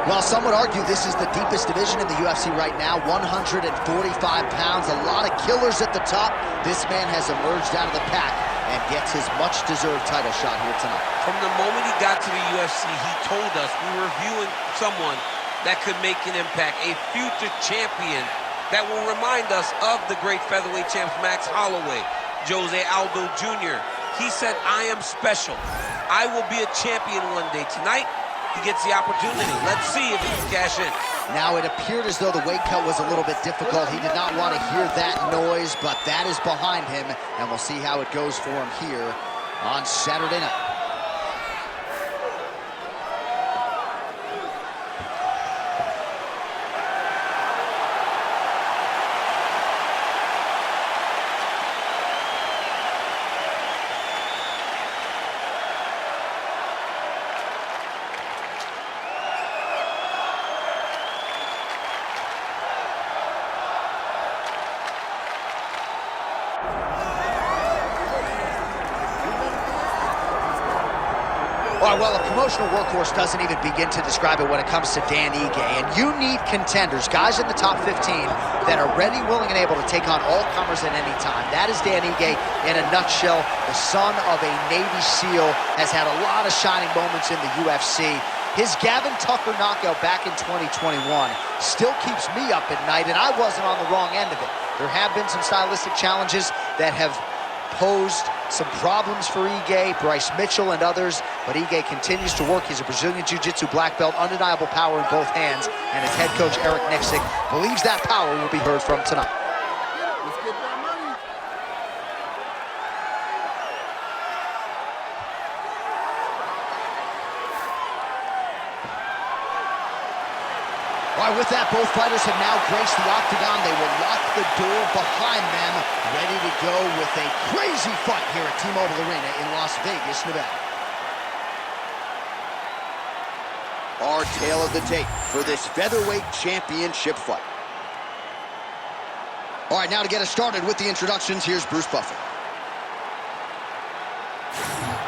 Well, some would argue this is the deepest division in the UFC right now, 145 pounds, a lot of killers at the top. This man has emerged out of the pack and gets his much-deserved title shot here tonight. From the moment he got to the UFC, he told us we were viewing someone that could make an impact, a future champion that will remind us of the great featherweight champs Max Holloway, Jose Aldo Jr. He said, I am special. I will be a champion one day. Tonight, he gets the opportunity. Let's see if he can cash in. Now, it appeared as though the weight cut was a little bit difficult. He did not want to hear that noise, but that is behind him, and we'll see how it goes for him here on Saturday night. Well, a promotional workhorse doesn't even begin to describe it when it comes to Dan Ige. And you need contenders, guys in the top 15 that are ready, willing, and able to take on all comers at any time. That is Dan Ige in a nutshell. The son of a Navy SEAL has had a lot of shining moments in the UFC. His Gavin Tucker knockout back in 2021 still keeps me up at night, and I wasn't on the wrong end of it. There have been some stylistic challenges that have posed some problems for Ige, Bryce Mitchell, and others, but Ige continues to work. He's a Brazilian Jiu-Jitsu black belt, undeniable power in both hands, and his head coach, Eric Nixick, believes that power will be heard from tonight. Let's get that money. All right, with that, both fighters have now graced the octagon. They will lock the door behind them, ready to go with a crazy fight here at T-Mobile Arena in Las Vegas, Nevada. Our tale of the tape for this featherweight championship fight. All right, now to get us started with the introductions, here's Bruce Buffer.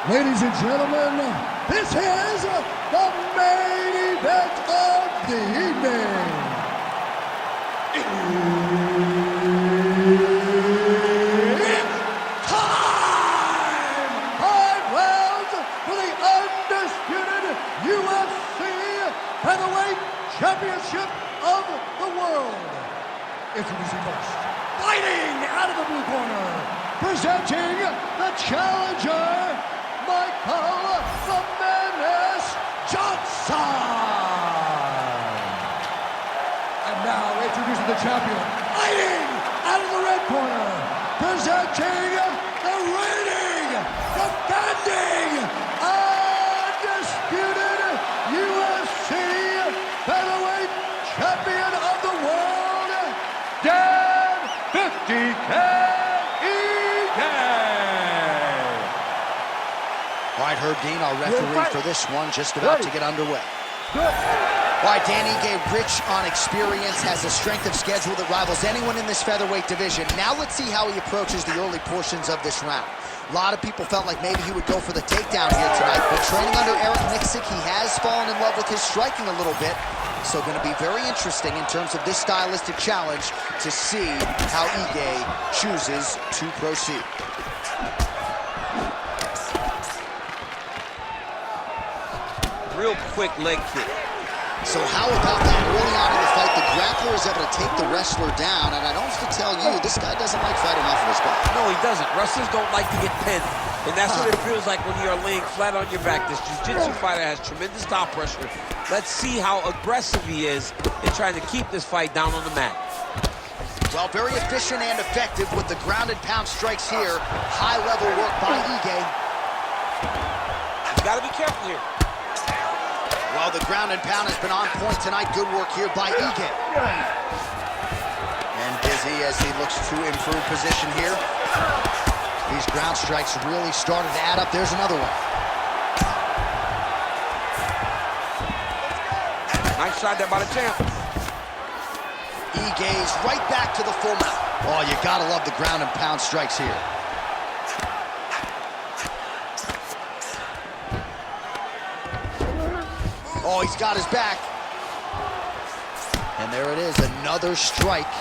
Ladies and gentlemen, this is the main event of the evening. It's time! 5 rounds for the undisputed UFC Featherweight Championship of the world. Introducing first, fighting out of the blue corner, presenting the challenger, Michael "The Menace" Johnson. And now introducing the champion, fighting out of the red corner, presenting the reigning, defending, undisputed UFC featherweight champion of the world, Dan 50K. All right, Herb Dean, our referee for this one, just about to get underway. All right, Dan Ige, rich on experience, has a strength of schedule that rivals anyone in this featherweight division. Now let's see how he approaches the early portions of this round. A lot of people felt like maybe he would go for the takedown here tonight, but training under Eric Nixick, he has fallen in love with his striking a little bit. So going to be very interesting in terms of this stylistic challenge to see how Ige chooses to proceed. Real quick leg kick. So how about that? Early on in the fight, the grappler is able to take the wrestler down, and I don't have to tell you, this guy doesn't like fighting off of his back. No, he doesn't. Wrestlers don't like to get pinned, and that's what it feels like when you are laying flat on your back. This jiu-jitsu fighter has tremendous top pressure. Let's see how aggressive he is in trying to keep this fight down on the mat. Well, very efficient and effective with the ground and pound strikes here. High-level work by Ige. You got to be careful here. Well, the ground and pound has been on point tonight. Good work here by Ige. And busy as he looks to improve position here. These ground strikes really started to add up. There's another one. Nice shot there by the champ. Ige's right back to the full mount. Oh, you gotta love the ground and pound strikes here. Oh, he's got his back. And there it is, another strike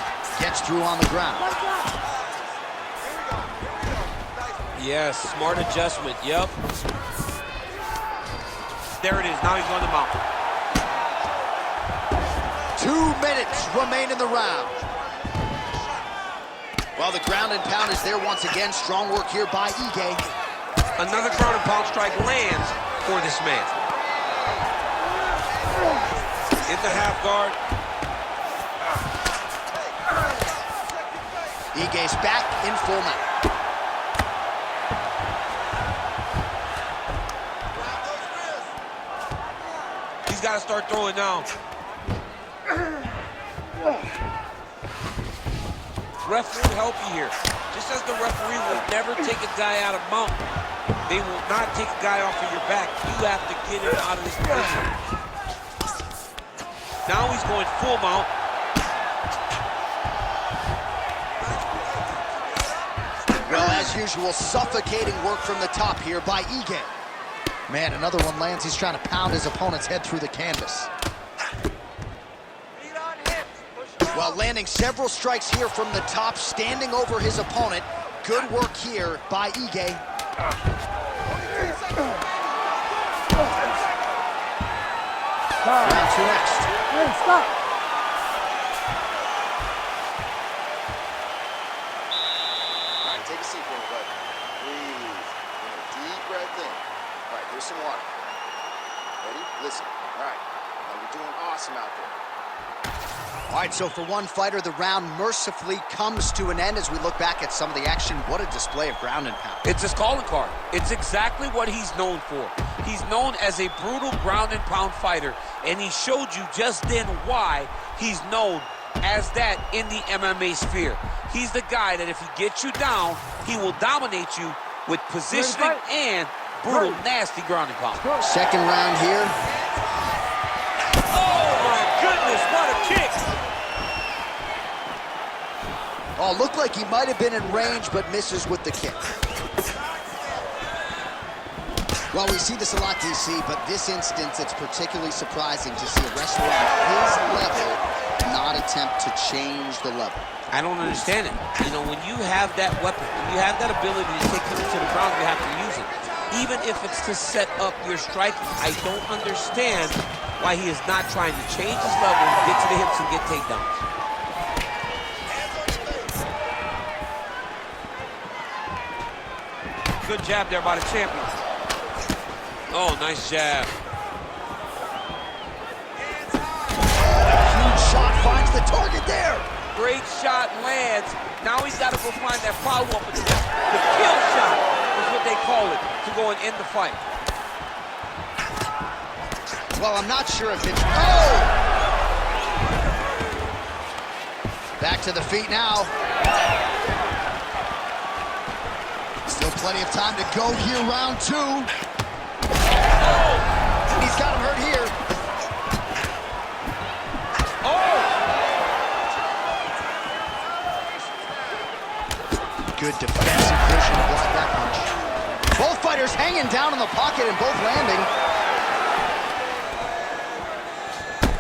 gets through on the ground. Yes, smart adjustment, yep. There it is, now he's on the mount. 2 minutes remain in the round. Well, the ground and pound is there once again. Strong work here by Ige. Another ground and pound strike lands for this man. In the half guard. Ige's back in full mount. He's got to start throwing now. Referee will help you here. Just as the referee will never take a guy out of mount, they will not take a guy off of your back. You have to get him out of this position. Now he's going full mount. Well, as usual, suffocating work from the top here by Ige. Man, another one lands. He's trying to pound his opponent's head through the canvas. Well, landing several strikes here from the top, standing over his opponent. Good work here by Ige. Round 2 next. Hey, stop. All right, take a seat for me, bud. Breathe. Bring a deep breath in. All right, here's some water. Ready? Listen. All right. Now you're doing awesome out there. All right, so for one fighter, the round mercifully comes to an end as we look back at some of the action. What a display of ground and pound. It's his calling card. It's exactly what he's known for. He's known as a brutal ground and pound fighter, and he showed you just then why he's known as that in the MMA sphere. He's the guy that if he gets you down, he will dominate you with positioning and brutal, nasty ground and pound. Second round here. Oh, my goodness, what a kick! Oh, looked like he might have been in range, but misses with the kick. Well, we see this a lot, DC, but this instance, it's particularly surprising to see a wrestler at his level not attempt to change the level. I don't understand it. You know, when you have that weapon, when you have that ability to take him to the ground, you have to use it. Even if it's to set up your striking, I don't understand why he is not trying to change his level, get to the hips, and get takedowns. Good jab there by the champion. Oh, nice jab. Huge shot finds the target there. Great shot lands. Now he's got to go find that follow-up. The kill shot is what they call it, to go and end the fight. Well, I'm not sure if it's... Oh! Back to the feet now. Still plenty of time to go here, round 2. Oh! He's got him hurt here. Oh! Good defensive vision to block that punch. Both fighters hanging down in the pocket and both landing.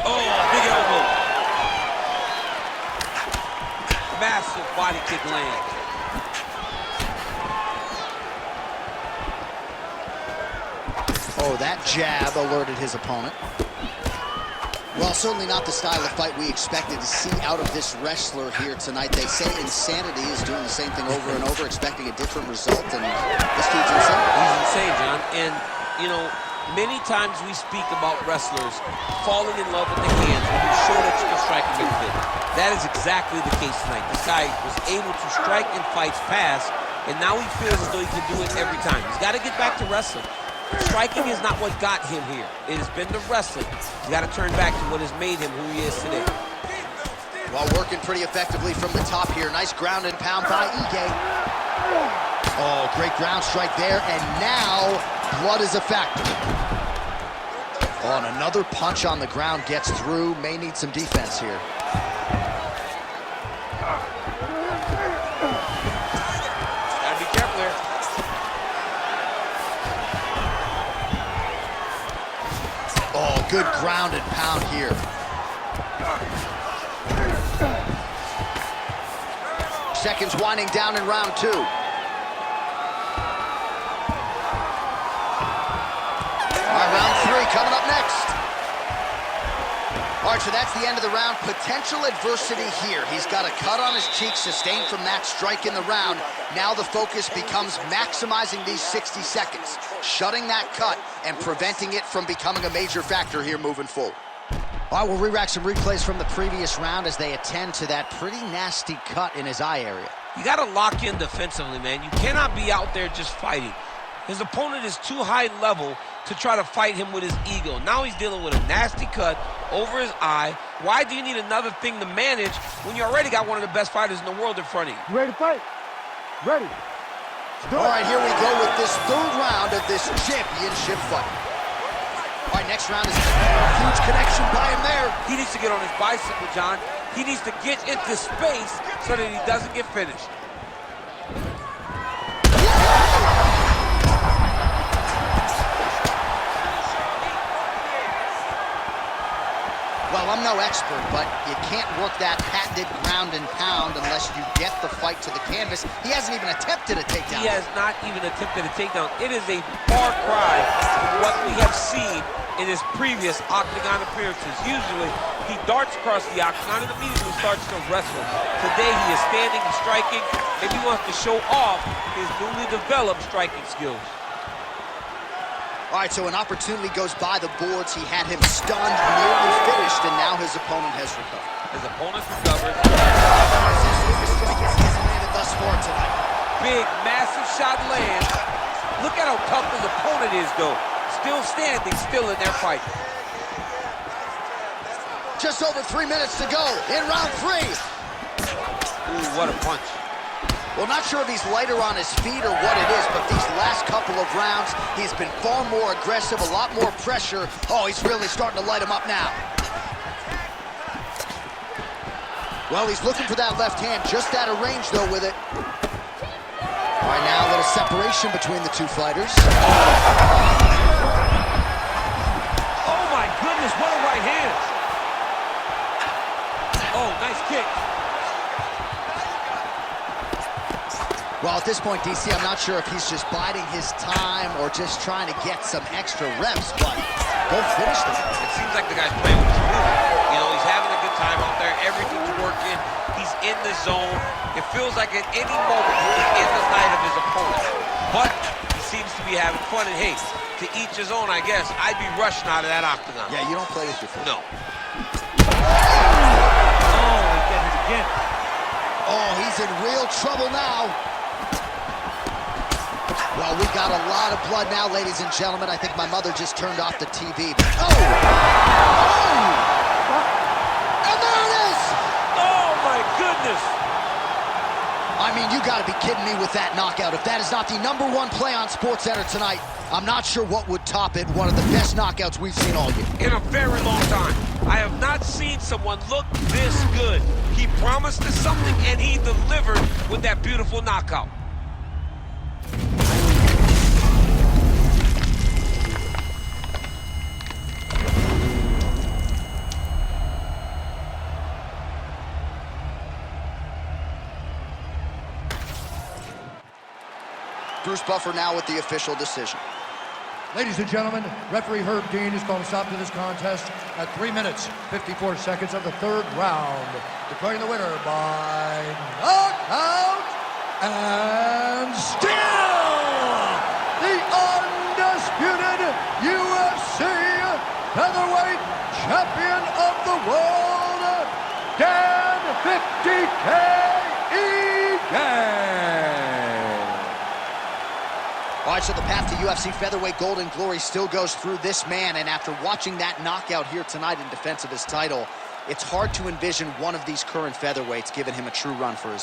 Oh, big elbow. Massive body kick land. Oh, that jab alerted his opponent. Well, certainly not the style of fight we expected to see out of this wrestler here tonight. They say insanity is doing the same thing over and over, expecting a different result, and this dude's insane. He's insane, John. And, you know, many times we speak about wrestlers falling in love with the hands when you show that you can strike and get fit. That is exactly the case tonight. This guy was able to strike in fights past, and now he feels as though he can do it every time. He's got to get back to wrestling. Striking is not what got him here. It has been the wrestling. He's got to turn back to what has made him who he is today. While working pretty effectively from the top here. Nice ground and pound by Ige. Oh, great ground strike there, and now blood is a factor. Oh, and another punch on the ground gets through. May need some defense here. Gotta be careful there. Oh, good ground and pound here. seconds winding down in round 2. All right, round 3 coming up next. All right, so that's the end of the round. Potential adversity here. He's got a cut on his cheek sustained from that strike in the round. Now the focus becomes maximizing these 60 seconds, shutting that cut and preventing it from becoming a major factor here moving forward. All right, we'll re-rack some replays from the previous round as they attend to that pretty nasty cut in his eye area. You got to lock in defensively, man. You cannot be out there just fighting. His opponent is too high level to try to fight him with his ego. Now he's dealing with a nasty cut over his eye. Why do you need another thing to manage when you already got one of the best fighters in the world in front of you? You ready to fight? Ready. All right, here we go with this 3rd round of this championship fight. All right, next round is a huge connection by him there. He needs to get on his bicycle, John. He needs to get into space so that he doesn't get finished. Well, I'm no expert, but you can't work that patented ground and pound unless you get the fight to the canvas. He hasn't even attempted a takedown. He has not even attempted a takedown. It is a far cry from what we have seen in his previous octagon appearances. Usually, he darts across the octagon and immediately starts to wrestle. Today, he is standing and striking. Maybe he wants to show off his newly developed striking skills. All right, so an opportunity goes by the boards. He had him stunned, nearly finished, and now his opponent has recovered. His opponent's recovered. Thus far tonight. Big, massive shot lands. Look at how tough his opponent is, though. Still standing, still in their fight. Just over 3 minutes to go in round 3. Ooh, what a punch. Well, not sure if he's lighter on his feet or what it is, but these last couple of rounds, he's been far more aggressive, a lot more pressure. Oh, he's really starting to light him up now. Well, he's looking for that left hand, just out of range, though, with it. All right, now a little separation between the two fighters. Oh, my goodness, what a right hand. Oh, nice kick. Well, at this point, DC, I'm not sure if he's just biding his time or just trying to get some extra reps, but go finish them. It seems like the guy's playing with his movement. You know, he's having a good time out there. Everything's working. He's in the zone. It feels like at any moment he's in the sight of his opponent. But he seems to be having fun. And hey, to each his own, I guess. I'd be rushing out of that octagon. Yeah, you don't play with your foot. No. Oh, he gets it again. Oh, he's in real trouble now. Well, we got a lot of blood now, ladies and gentlemen. I think my mother just turned off the TV. Oh! Oh! And there it is! Oh, my goodness! I mean, you got to be kidding me with that knockout. If that is not the #1 play on SportsCenter tonight, I'm not sure what would top it. One of the best knockouts we've seen all year. In a very long time. I have not seen someone look this good. He promised us something, and he delivered with that beautiful knockout. Bruce Buffer now with the official decision. Ladies and gentlemen, referee Herb Dean is going to stop to this contest at 3 minutes, 54 seconds of the 3rd round, declaring the winner by knockout and still the undisputed UFC featherweight champion of the world, Dan 50K Egan. All right, so the path to UFC featherweight golden glory still goes through this man, and after watching that knockout here tonight in defense of his title, it's hard to envision one of these current featherweights giving him a true run for his